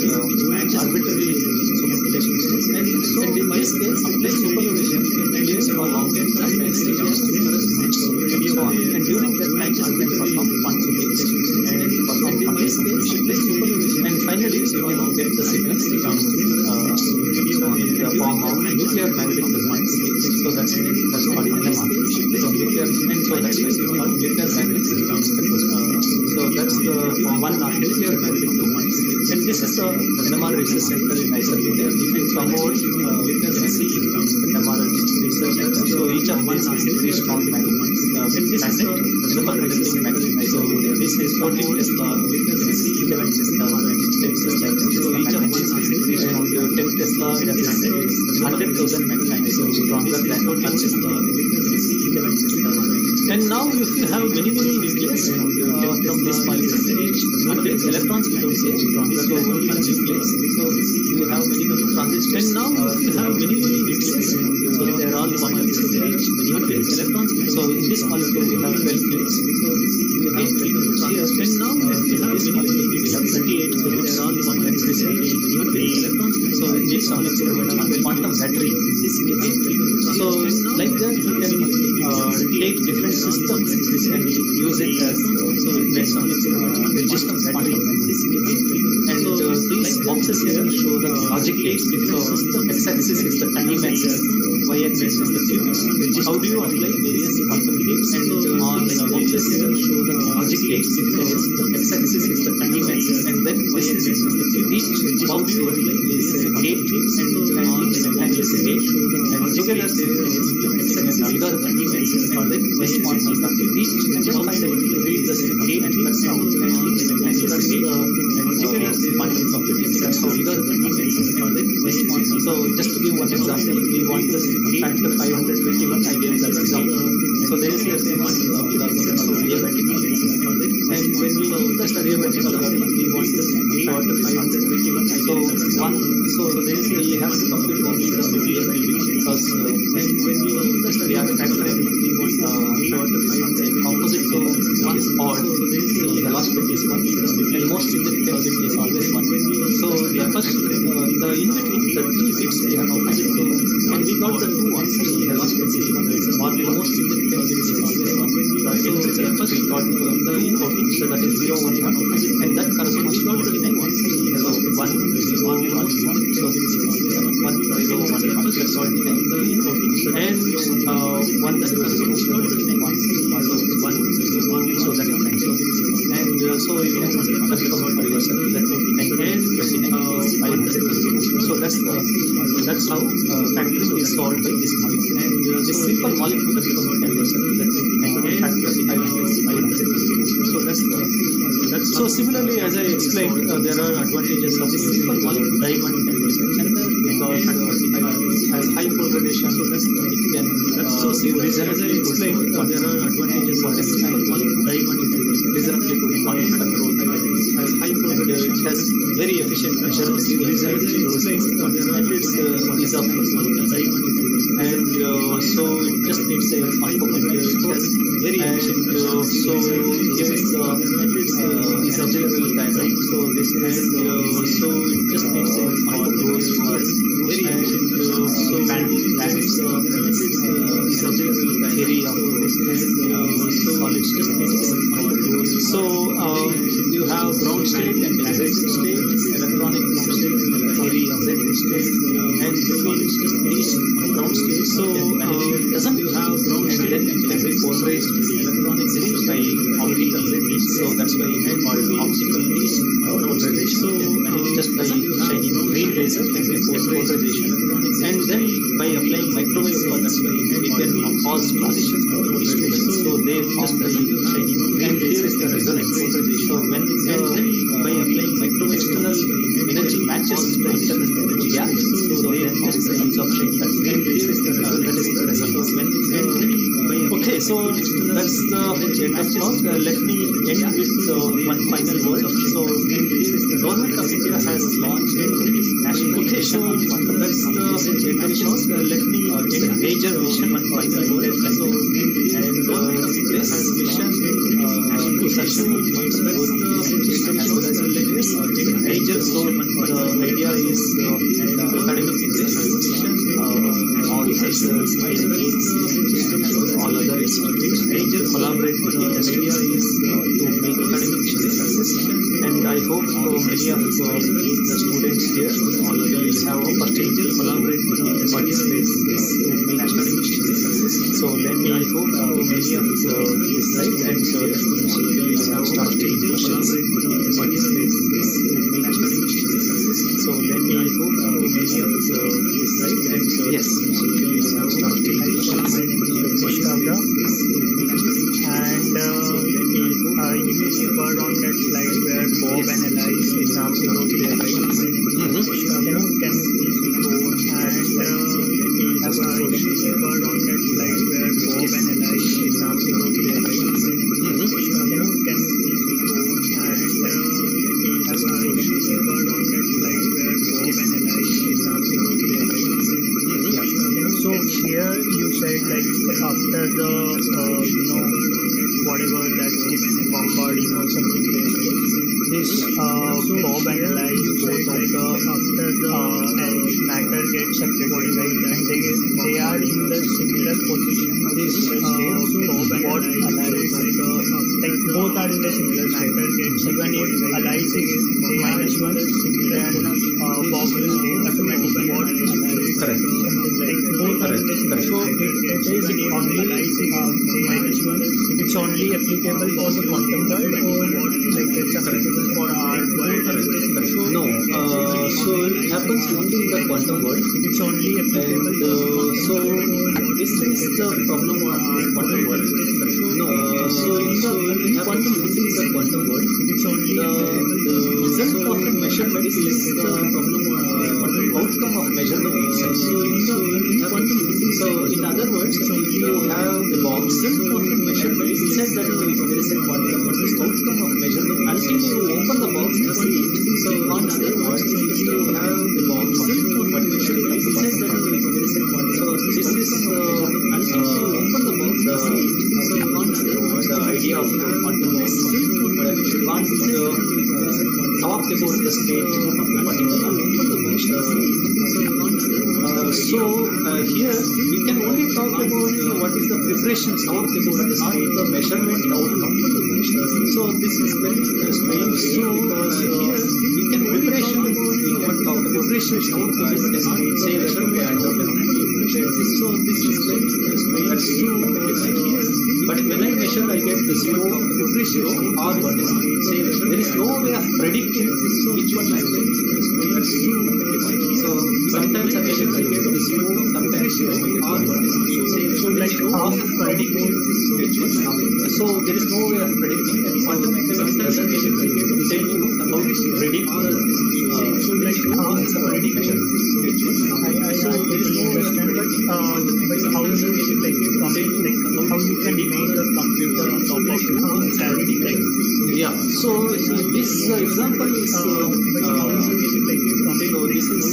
arbitrary superposition. And so in this case, applying superposition gives a long range of energy gap corresponds to radio wave. And during that time, you can perform quantification and perform in this case, apply superposition. And finally, you can get the signals from in the form of nuclear magnetic resonance. So that's called NMR. So nuclear, and so that's why it's called nuclear magnetic resonance spectroscopy. So that's the one nuclear magnetic resonance. And this is the NMR research center in IISER. You can promote see NMR research center. So each of these is very strong magnet. And this is the NMR resisting magnet. So this is 14 Tesla, 11 Tesla, 10 Tesla. So each of these is very strong. 10 Tesla that is 100,000 magnet. So stronger than 14 Tesla, 11 Tesla. And now if you have many nucleus from this molecule, and electrons we don't say stronger than one nucleus. So you have many transistors. And now if you have many nucleus, so they are all molecules to reach many electrons. So in this molecule we have 12 plates. So you have 12 transistors. And now if you have this molecule we have 38. So they are all molecules to reach many electrons. So in this molecule we have quantum battery. So like that you can take different systems and use it as so resistance battery. And these boxes here show the logic gates. So x-axis is the time axis, y-axis is the fuse. How do you apply various quantum gates? And on the boxes here show the logic gates. So x-axis is the time axis, and then y-axis is the fuse. How do you apply this gate? And each axis is gate, and together there is x-axis algorithm, and then response algorithm. And just find out to read the gate and plus sound, and that's the quantum computing. That's how so just to give one example, we want to factor 521 ideal example. So there is a quantum algorithm, so adiabatic algorithm. And when we do the adiabatic algorithm, we want to factor 521. So there is we have to compute only the adiabatic because and when we do the we are factoring we want a composite. So one is odd, so the last bit is one, and most significant bit is always one. So the first the in between the three bits we have composite. So when we got the two ones, the last bit is one, or the most significant bit is always one. The first we got the input, so that is 0, 1, 1, and that corresponds to the remaining ones. So 1, 0, 1, 1, so this is 1, 0, 1, 1. That's what the input, and 1 that corresponds to the remaining ones. So 1, 0, 1, so that is 9. And so you can confirm for yourself that 29 and 500. So that's how factoring is solved by this molecule. And this simple molecule confirm for yourself that 29 and 500. So that's so similarly as I explained, there are advantages of this simple molecule diamond intersection because it has high polarization, so that it can so as I explained, there are advantages of this simple molecule diamond reasonably good quantum control. It has high polarization, it has very efficient measure and it's ease of diamond. And so it just needs a conformity. It has very efficient. So here is the is available diagram. So this is so it just needs a conformity. Very efficient. So that is available theory of this so solids just needs a conformity. So you have ground state and excited state, electronic ground state, theory of Z state, and solids just needs ground state. So doesn't you have ground and then every polarized electronic state by optical Z. So that's why we call optical polarization. So just by shining green lasers can be polarization, and then by applying microwave power, that's why we can cause transition to students. So they just by shining, and here is the resonance. So when by applying microwave external energy matches the internal energy gap, so they just the absorption. And here is the resonance. So when okay, so that's the end of talk. Let me end with one final word. So the government of India has launched a national education on quantum. That's the end of talk. Let me end major vision one final word. So and government of India has mission to succeed on quantum as well as major. So the idea is academic integration, all IISERs, IITs, all other institutes, major collaborate with the idea is to make academic success. And I hope many of the students here, all others have opportunity to collaborate with the participants to make academic success. So then I hope many of these right and students have started questions with the participants to make academic success. So then I hope many of these right and yes, students have started questions. And you were on that slide where Bob analyzed example of their right. Can you please go and have a word on that slide where Bob analyzed example of their right. Can you please go and have a word on that slide where Bob analyzed example of their right. So here you said like after the whatever that bombarding or something this Bob analyzed both of the after the matter gets separated and they are in the similar position. This Bob analyzed like both are in the similar matter gets when it analyzes -1 then Bob will automatically Bob analyze something like both are in the similar. So it is only -1. It's only applicable for the quantum world or like it's applicable for our world? No, so it happens only in the quantum world. It's only applicable. So this is the problem of the quantum world. No, so in quantum only in the quantum world. It's only the result of a measurement is the outcome of measurement itself. So in other words, if you have a box of a measurement, inside that there is a quantum, the outcome of measurement. Until you open the box and see it, so in other words, if you have a box of a measurement, inside that there is a quantum. So this is until you open the box and see it, so in other words, the idea of quantum box. If you want to talk about the state of the particle, here we can only talk about what is the preparation state, not the measurement outcome. So this is very strange. So here we can preparation talk about preparation state, say so this is very strange. That's true. Here, but when I measure, I get the zero preparation or what is say there is no way of predicting which one I get. That's true. So sometimes I get the zero, sometimes zero or what is say so like how of predicting which one I get. So there is no way of predicting, and fundamentally sometimes I get say how to predict so like how is the prediction which one so there is no way of predicting, but how do you how you can make the computer on top of it? Yeah. So this example is so this is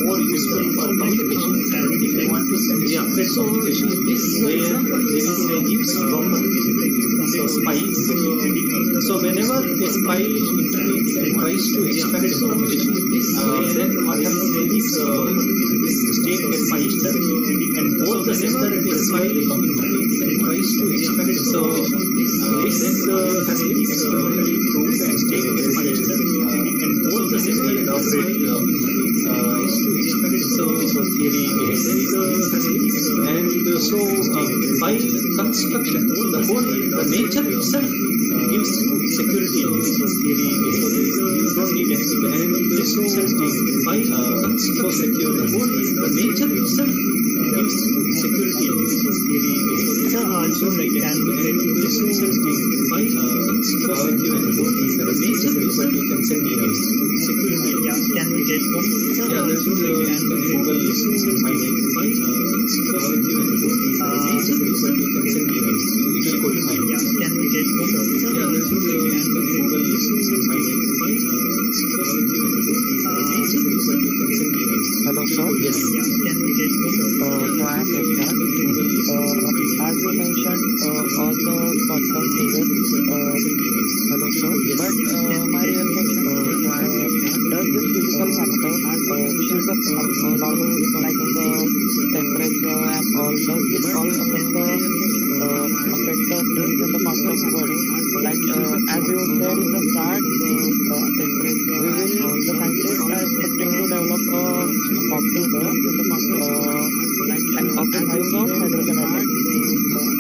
more useful for communication. If you want to send so this example is eavesdropper. So spies. So whenever a spy intervenes and tries to extract information, then what happens is this state gets spiced, and both the sender and the spy intervenes and tries to extract. So this has been experimentally proved, and state gets spiced, and both the sender and the spy so theory is and so by construction the whole the nature itself gives security in this theory. So you don't need anything, and so by so secure the whole the nature itself gives security in this theory. So also like can by so secure the whole the nature itself you can send emails security. Can we get one? Yeah, that's what you can Google my name by so secure the whole nature itself you can send emails. It will go to my name. Can we get one? Yeah, that's what you can Google my name by so secure the whole nature itself you can send emails. Hello, sir. Yes. Can we get one? So I am Mahesh. As you mentioned, all the quantum theories. Hello, sir. But my real question does this physical factor, which is the normal like the temperature and all, does this all affect the increase in the quantum world? Like as you said in the start, temperature, the scientists are expecting to develop a computer of the size of hydrogen atom.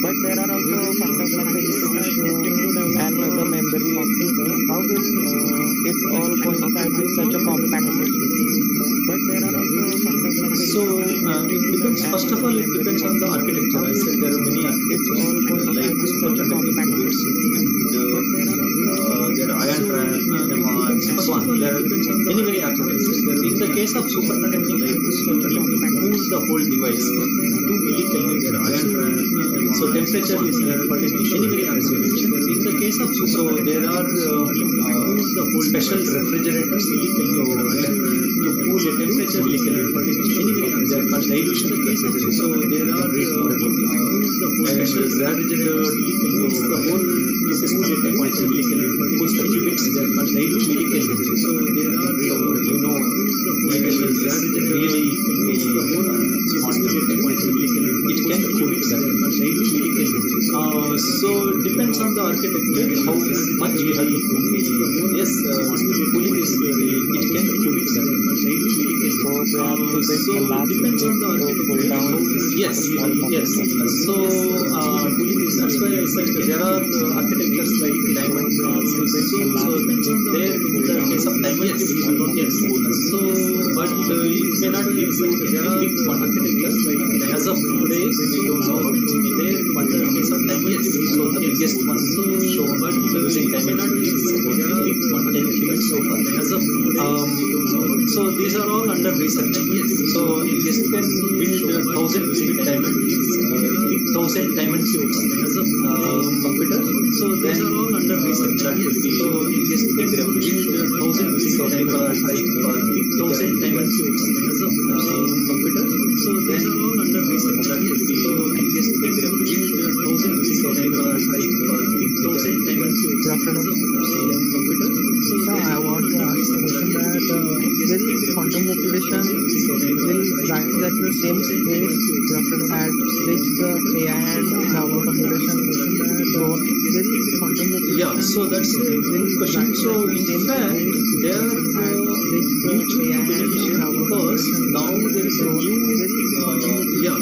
But there are also factors like physics and the memory. How will it all coincide with such a compact system? But there are also factors like so it depends. First of all, it depends on the architecture. I said there are many architectures like such a compact system, and there are ion trap, and so on. There are many architectures. In the case of superconducting, like cools the whole device to millikelvin. There are ion trap. So temperature is many architectures. In the case of so there are the whole special refrigerators to cool a temperature millikelvin. They are called dilution refrigerators. So there are special refrigerators the whole to cool a temperature millikelvin. Cools the qubits. They are called dilution millikelvin. So there are special refrigerator really the whole small temperature millikelvin. It can cool it. So depends on the architecture how much you have to cool. Yes, cooling is it can cool it. So depends on the architecture. Yes. So cooling is, that's why I said there are architectures like diamond. So there in the case of diamond, yes. So but it may not be so. There are architectures like as of today we don't know how to be there. But in the case of diamond, so the biggest one shown, but using diamond, there are 10 humans so far. So these are all under research. So this can build 1,000 basic diamond, 1,000 diamond cubes as a computer. So these are all under research. So this can build 1,000 basic diamond, 1,000 diamond cubes as a computer. So these are all under research. So this can build 1,000 basic diamond, 1,000 diamond cubes as a computer. So I want to ask a question that will quantum computation will rise at the same pace at which the AI and Java computation will quantum computation? Yeah, so that's a good question. So in fact, they are mutually beneficial because now there is a new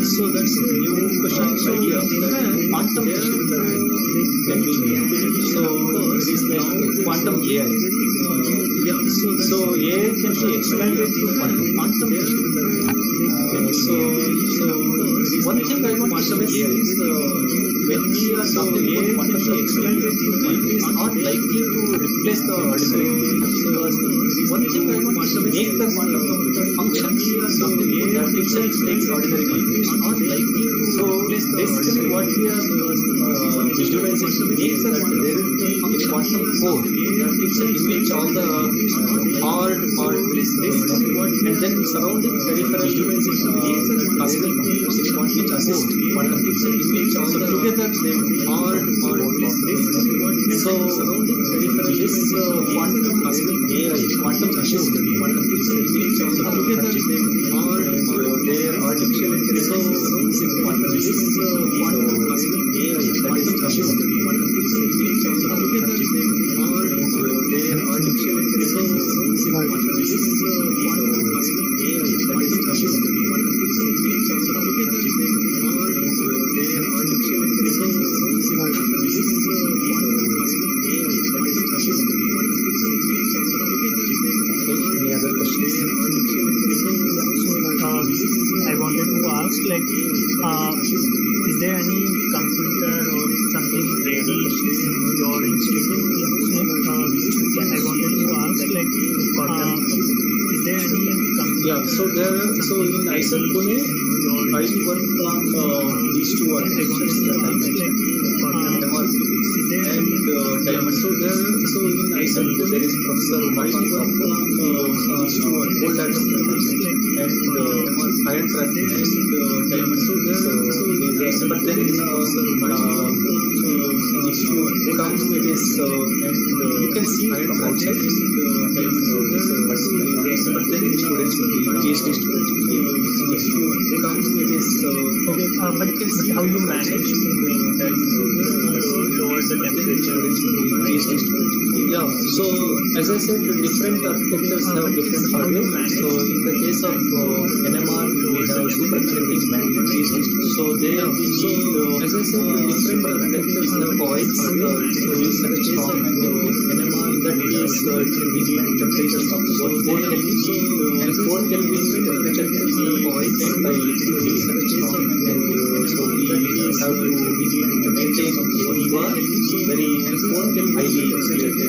so that's a new question. So yeah, in fact, quantum machine learning can be so this is now quantum AI. So AI can be expanded to quantum machine learning. So one thing I want to say is when we are talking about quantum expanded to quantum, it is not likely to replace the ordinary. Because one thing I want to make the quantum computer function, we are talking about that itself makes ordinary computer. It is not likely to replace the basically what we are visualizing to make that there will be a quantum core that itself makes all the hard or basically what and then surrounding peripheral visualization is a classical computers which assist quantum itself makes all the together they hard or basically what so surrounding peripheral is quantum classical AI quantum assist quantum itself makes all the together they hard or their artificial intelligence so quantum is quantum classical AI that is assist quantum itself makes all the together they hard or their artificial intelligence so quantum is quantum classical AI that is assist quantum itself makes all the together they hard or their artificial intelligence so quantum is quantum classical AI that is assist quantum itself makes all the together they hard any other questions? I wanted to ask, like, is there any computer or something ready in your institute? I wanted to ask, like, is there any computer? Yeah, so in IISER Pune, I work on these two architectures that I mentioned, MRP and Diamond. So in IISER Pune, there is Professor Mahesh work on these two old atom and iron trap and Diamond. But then these two come it is and you can see from outside Diamond. But then students will be PhD students will be if you come it is Okay, but how you manage to make that lower the temperature? Yeah, so as I said, different architectures have different hardware. So in the case of NMR, we have superconducting magnets. So they are as I said, different architectures have coils. So in such strong NMR, in that case, it can be temperatures of 4 Kelvin and 4 Kelvin temperature can be coils by liquid such strong magnet. So we have to maintain EVAR very 4 Kelvin highly insulated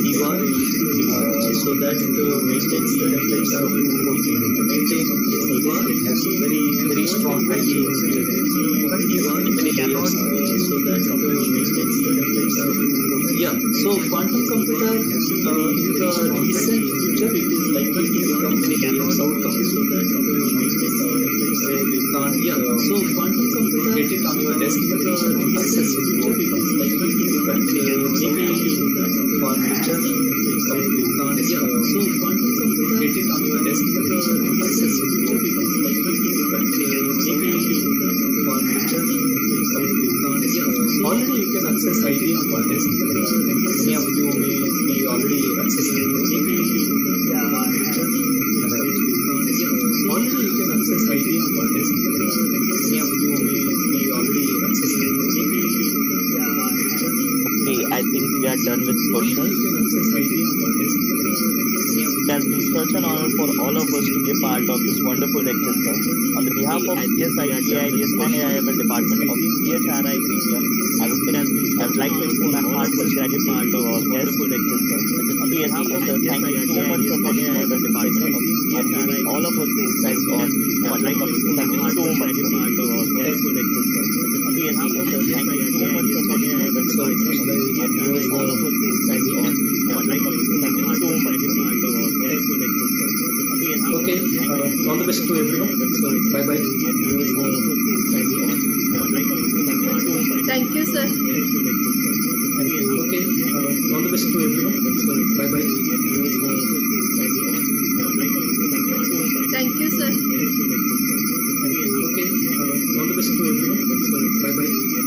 EVAR so that maintains the temperature of 4 Kelvin. To maintain EVAR, it has very strong highly insulated EVAR many layers so that maintains the temperature of 4 Kelvin. Yeah, so quantum computer in the recent future it is likely to become many layers outcome so that maintains the temperature we can't so quantum computer get it on your desk but access it is likely to become maybe for future we can't so quantum computer get it on your desk but access it is likely to become maybe for future we can't already you can access ID on your desk many of you may be already accessing maybe already you can access ID on your desk many of you may be already accessing maybe Okay, I think we are done with questions. you can access ID on your desk Can has been such an honor for all of us to be a part of this wonderful lecture, sir. On the behalf of CSE-IT-AI-DS and AIML Department of CSE-IT-AI-DS, I would like to extend my heartfelt gratitude to our wonderful lecture, sir. CSE, sir, thank you so much for the AIML Department and giving all of us the insights on quantum computing. Thank you so much, sir. Wonderful lecture, sir. CSE, sir, thank you so much for the AIML Department and giving all of us the insights on quantum computing. Thank you so much, sir. Wonderful lecture, sir. Okay, all the best to everyone. Bye bye. Thank you, sir. Okay, all the best to everyone. Bye bye. Thank you, sir. Okay, all the best to everyone. Bye bye.